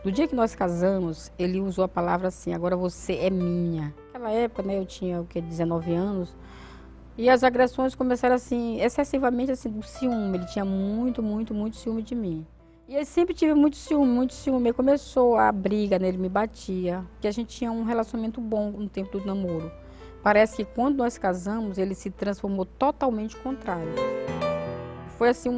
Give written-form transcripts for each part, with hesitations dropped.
No dia que nós casamos, ele usou a palavra assim, agora você é minha. Naquela época, né, eu tinha, 19 anos, e as agressões começaram assim, excessivamente assim, do ciúme. Ele tinha muito, muito, muito ciúme de mim. E eu sempre tive muito ciúme, muito ciúme. Aí começou a briga, né, ele me batia, porque a gente tinha um relacionamento bom no tempo do namoro. Parece que quando nós casamos, ele se transformou totalmente contrário. Foi assim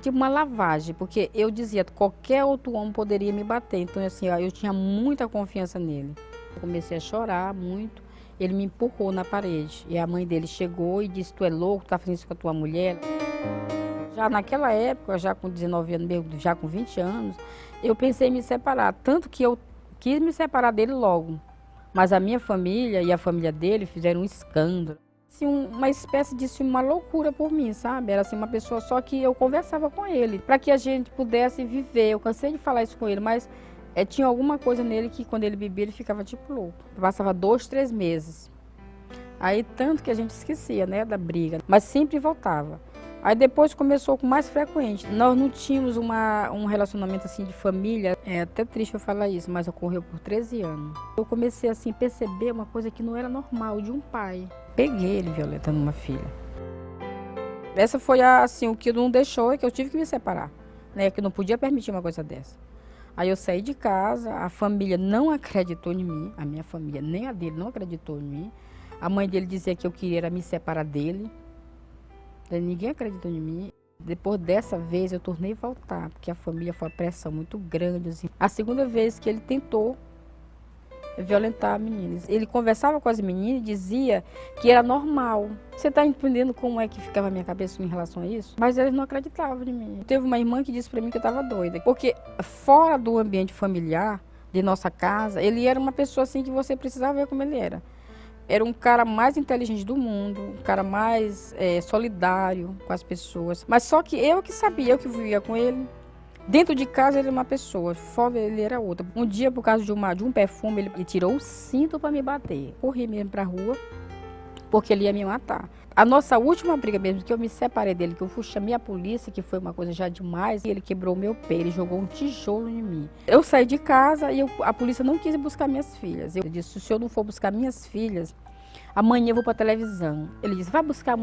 tipo uma lavagem, porque eu dizia que qualquer outro homem poderia me bater. Então assim, eu tinha muita confiança nele. Eu comecei a chorar muito. Ele me empurrou na parede. E a mãe dele chegou e disse: "Tu é louco, tu tá fazendo isso com a tua mulher?" Já naquela época, já com 19 anos, mesmo, já com 20 anos, eu pensei em me separar. Tanto que eu quis me separar dele logo. Mas a minha família e a família dele fizeram um escândalo. Assim, uma espécie de uma loucura por mim, sabe? Era assim, uma pessoa só que eu conversava com ele, para que a gente pudesse viver. Eu cansei de falar isso com ele, mas tinha alguma coisa nele que quando ele bebia ele ficava tipo louco. Passava 2, 3 meses. Aí tanto que a gente esquecia, né, da briga, mas sempre voltava. Aí depois começou com mais frequente. Nós não tínhamos um relacionamento assim de família. É até triste eu falar isso, mas ocorreu por 13 anos. Eu comecei assim a perceber uma coisa que não era normal de um pai. Peguei ele violentando uma filha. Essa foi assim, o que não deixou é que eu tive que me separar, né? Que eu não podia permitir uma coisa dessa. Aí eu saí de casa, a família não acreditou em mim, a minha família, nem a dele, não acreditou em mim. A mãe dele dizia que eu queria me separar dele. Ninguém acreditou em mim. Depois dessa vez eu tornei voltar, porque a família foi uma pressão muito grande. Assim. A segunda vez que ele tentou violentar meninas. Ele conversava com as meninas e dizia que era normal. Você está entendendo como é que ficava a minha cabeça em relação a isso? Mas eles não acreditavam em mim. Teve uma irmã que disse para mim que eu estava doida. Porque fora do ambiente familiar, de nossa casa, ele era uma pessoa assim que você precisava ver como ele era. Era um cara mais inteligente do mundo, um cara mais solidário com as pessoas. Mas só que eu que sabia, eu que vivia com ele. Dentro de casa ele era uma pessoa, fora ele era outra. Um dia, por causa de um perfume, ele tirou o cinto para me bater. Corri mesmo para a rua, porque ele ia me matar. A nossa última briga mesmo, que eu me separei dele, que eu chamei a polícia, que foi uma coisa já demais, e ele quebrou o meu pé, ele jogou um tijolo em mim. Eu saí de casa e a polícia não quis buscar minhas filhas. Eu disse: se o senhor não for buscar minhas filhas, amanhã eu vou para a televisão. Ele disse: vai buscar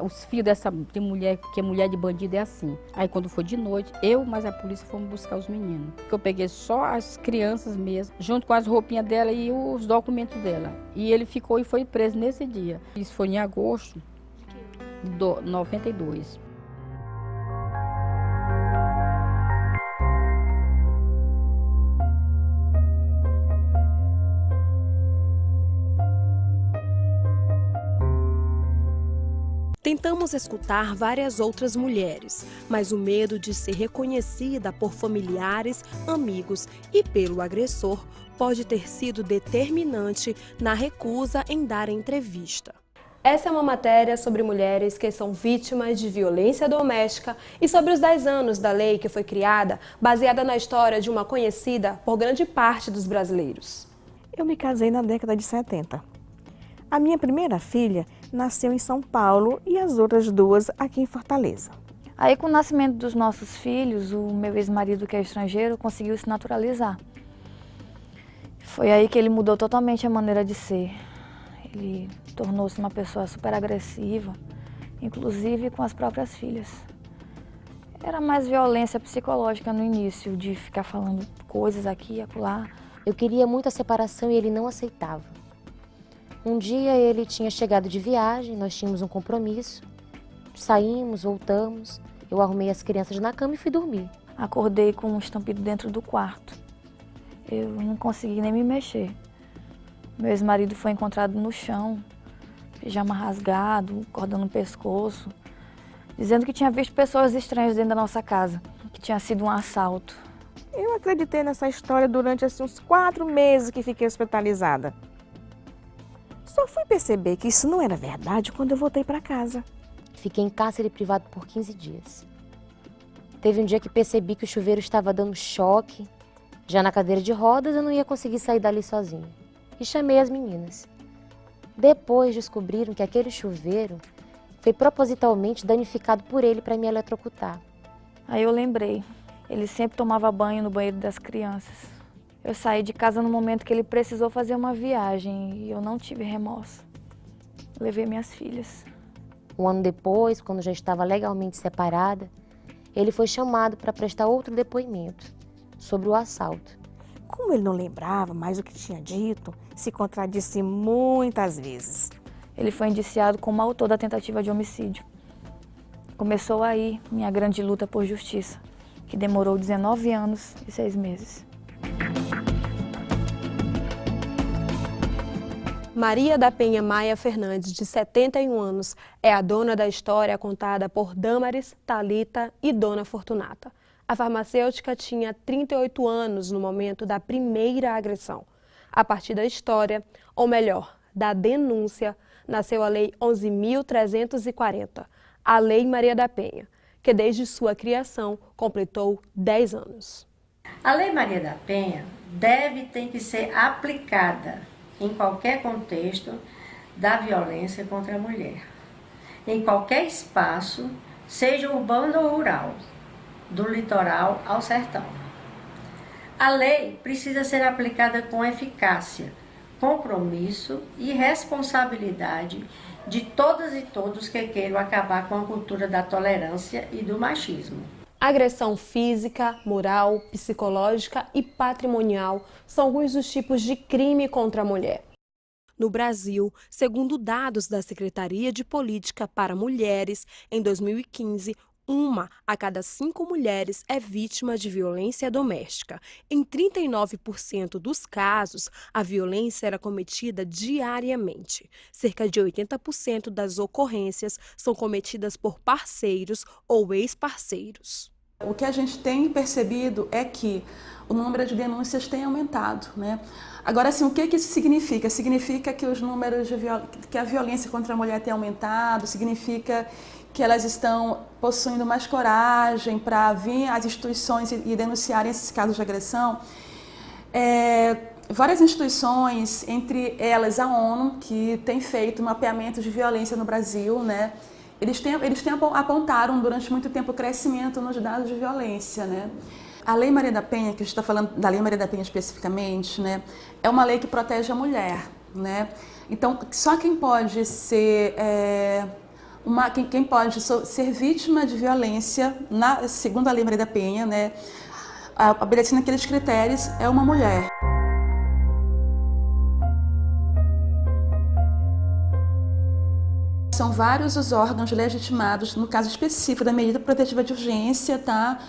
os filhos de mulher, porque mulher de bandido é assim. Aí quando foi de noite, eu mais a polícia fomos buscar os meninos. Eu peguei só as crianças mesmo, junto com as roupinhas dela e os documentos dela. E ele ficou e foi preso nesse dia. Isso foi em agosto de 92. Tentamos escutar várias outras mulheres, mas o medo de ser reconhecida por familiares, amigos e pelo agressor pode ter sido determinante na recusa em dar entrevista. Essa é uma matéria sobre mulheres que são vítimas de violência doméstica e sobre os 10 anos da lei que foi criada, baseada na história de uma conhecida por grande parte dos brasileiros. Eu me casei na década de 70. A minha primeira filha nasceu em São Paulo e as outras duas aqui em Fortaleza. Aí, com o nascimento dos nossos filhos, o meu ex-marido, que é estrangeiro, conseguiu se naturalizar. Foi aí que ele mudou totalmente a maneira de ser. Ele tornou-se uma pessoa super agressiva, inclusive com as próprias filhas. Era mais violência psicológica no início, de ficar falando coisas aqui e acolá. Eu queria muito a separação e ele não aceitava. Um dia ele tinha chegado de viagem, nós tínhamos um compromisso, saímos, voltamos, eu arrumei as crianças na cama e fui dormir. Acordei com um estampido dentro do quarto. Eu não consegui nem me mexer. Meu ex-marido foi encontrado no chão, pijama rasgado, corda no pescoço, dizendo que tinha visto pessoas estranhas dentro da nossa casa, que tinha sido um assalto. Eu acreditei nessa história durante uns 4 meses que fiquei hospitalizada. Só fui perceber que isso não era verdade quando eu voltei para casa. Fiquei em cárcere privado por 15 dias. Teve um dia que percebi que o chuveiro estava dando choque. Já na cadeira de rodas eu não ia conseguir sair dali sozinha. E chamei as meninas. Depois descobriram que aquele chuveiro foi propositalmente danificado por ele para me eletrocutar. Aí eu lembrei, ele sempre tomava banho no banheiro das crianças. Eu saí de casa no momento que ele precisou fazer uma viagem e eu não tive remorso. Levei minhas filhas. Um ano depois, quando já estava legalmente separada, ele foi chamado para prestar outro depoimento sobre o assalto. Como ele não lembrava mais o que tinha dito, se contradisse muitas vezes. Ele foi indiciado como autor da tentativa de homicídio. Começou aí minha grande luta por justiça, que demorou 19 anos e 6 meses. Maria da Penha Maia Fernandes, de 71 anos, é a dona da história contada por Dâmaris, Thalita e Dona Fortunata. A farmacêutica tinha 38 anos no momento da primeira agressão. A partir da história, ou melhor, da denúncia, nasceu a Lei 11.340, a Lei Maria da Penha, que desde sua criação completou 10 anos. A Lei Maria da Penha tem que ser aplicada em qualquer contexto da violência contra a mulher, em qualquer espaço, seja urbano ou rural, do litoral ao sertão. A lei precisa ser aplicada com eficácia, compromisso e responsabilidade de todas e todos que queiram acabar com a cultura da tolerância e do machismo. Agressão física, moral, psicológica e patrimonial são alguns dos tipos de crime contra a mulher. No Brasil, segundo dados da Secretaria de Política para Mulheres, em 2015, 1 a cada 5 mulheres é vítima de violência doméstica. Em 39% dos casos, a violência era cometida diariamente. Cerca de 80% das ocorrências são cometidas por parceiros ou ex-parceiros. O que a gente tem percebido é que o número de denúncias tem aumentado, né? Agora, assim, o que isso significa? Significa que os números que a violência contra a mulher tem aumentado, significa que elas estão possuindo mais coragem para vir às instituições e denunciarem esses casos de agressão. Várias instituições, entre elas a ONU, que tem feito mapeamento de violência no Brasil, né? Eles apontaram durante muito tempo o crescimento nos dados de violência, né? A Lei Maria da Penha, que a gente está falando da Lei Maria da Penha especificamente, né, é uma lei que protege a mulher, né? Então, só quem pode ser quem pode ser vítima de violência, segundo a Lei Maria da Penha, né, obedecendo aqueles critérios, é uma mulher. São vários os órgãos legitimados, no caso específico da medida protetiva de urgência, tá,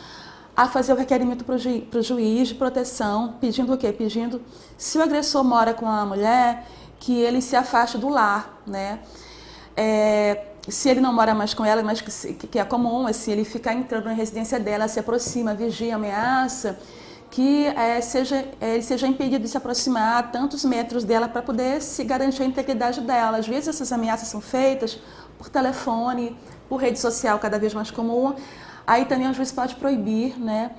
a fazer o requerimento para o juiz de proteção, pedindo o quê? Pedindo, se o agressor mora com a mulher, que ele se afaste do lar, né? Se ele não mora mais com ela, mas que é comum, assim, ele ficar entrando na residência dela, se aproxima, vigia, ameaça, que ele seja impedido de se aproximar a tantos metros dela para poder se garantir a integridade dela. Às vezes essas ameaças são feitas por telefone, por rede social, cada vez mais comum. Aí também o juiz pode proibir, né,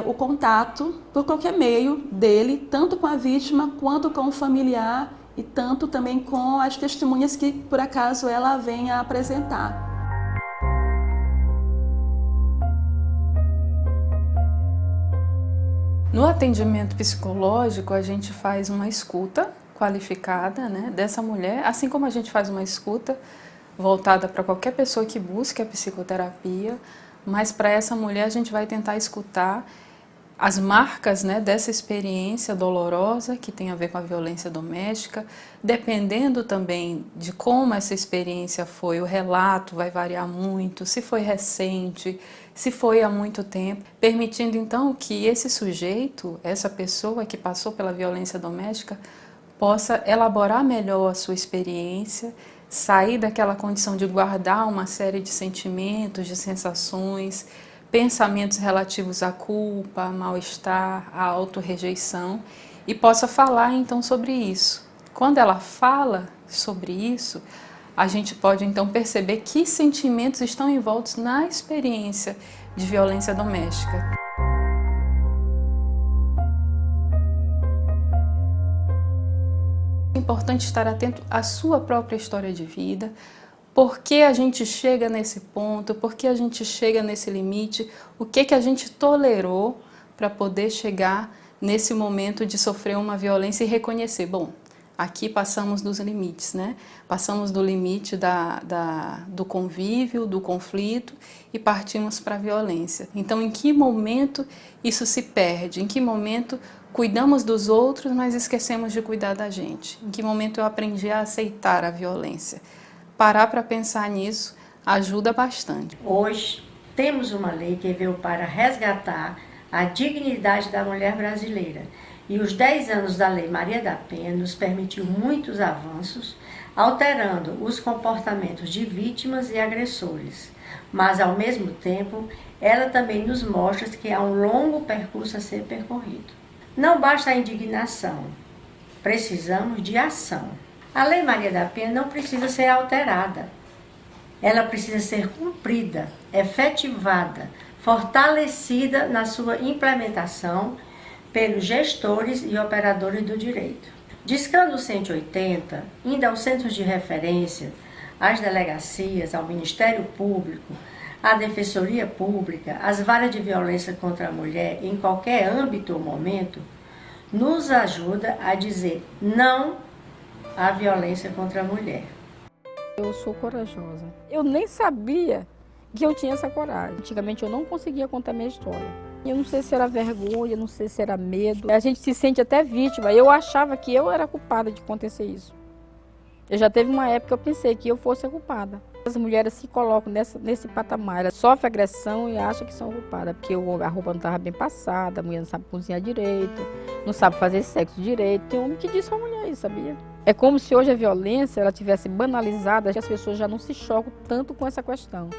o contato por qualquer meio dele, tanto com a vítima quanto com o familiar e tanto também com as testemunhas que, por acaso, ela venha a apresentar. No atendimento psicológico, a gente faz uma escuta qualificada, né, dessa mulher, assim como a gente faz uma escuta voltada para qualquer pessoa que busque a psicoterapia, mas para essa mulher a gente vai tentar escutar as marcas, né, dessa experiência dolorosa que tem a ver com a violência doméstica, dependendo também de como essa experiência foi, o relato vai variar muito, se foi recente, se foi há muito tempo, permitindo então que esse sujeito, essa pessoa que passou pela violência doméstica, possa elaborar melhor a sua experiência, sair daquela condição de guardar uma série de sentimentos, de sensações, pensamentos relativos à culpa, mal-estar, à autorrejeição, e possa falar então sobre isso. Quando ela fala sobre isso, a gente pode então perceber que sentimentos estão envoltos na experiência de violência doméstica. É importante estar atento à sua própria história de vida, por que a gente chega nesse ponto, por que a gente chega nesse limite, o que a gente tolerou para poder chegar nesse momento de sofrer uma violência e reconhecer, bom, aqui passamos dos limites, né? Passamos do limite do convívio, do conflito e partimos para a violência. Então, em que momento isso se perde? Em que momento cuidamos dos outros, mas esquecemos de cuidar da gente? Em que momento eu aprendi a aceitar a violência? Parar para pensar nisso ajuda bastante. Hoje, temos uma lei que veio para resgatar a dignidade da mulher brasileira. E os 10 anos da Lei Maria da Penha nos permitiu muitos avanços, alterando os comportamentos de vítimas e agressores. Mas, ao mesmo tempo, ela também nos mostra que há um longo percurso a ser percorrido. Não basta a indignação, precisamos de ação. A Lei Maria da Penha não precisa ser alterada. Ela precisa ser cumprida, efetivada, fortalecida na sua implementação pelos gestores e operadores do direito. Discando o 180, indo aos centros de referência, às delegacias, ao Ministério Público, à Defensoria Pública, às varas de violência contra a mulher, em qualquer âmbito ou momento, nos ajuda a dizer não à violência contra a mulher. Eu sou corajosa. Eu nem sabia que eu tinha essa coragem. Antigamente eu não conseguia contar minha história. Eu não sei se era vergonha, não sei se era medo. A gente se sente até vítima. Eu achava que eu era culpada de acontecer isso. Eu já teve uma época que eu pensei que eu fosse a culpada. As mulheres se colocam nesse patamar. Elas sofrem agressão e acham que são culpadas. Porque a roupa não estava bem passada, a mulher não sabe cozinhar direito, não sabe fazer sexo direito. Tem homem que diz pra mulher isso, sabia? É como se hoje a violência ela tivesse banalizada, que as pessoas já não se chocam tanto com essa questão.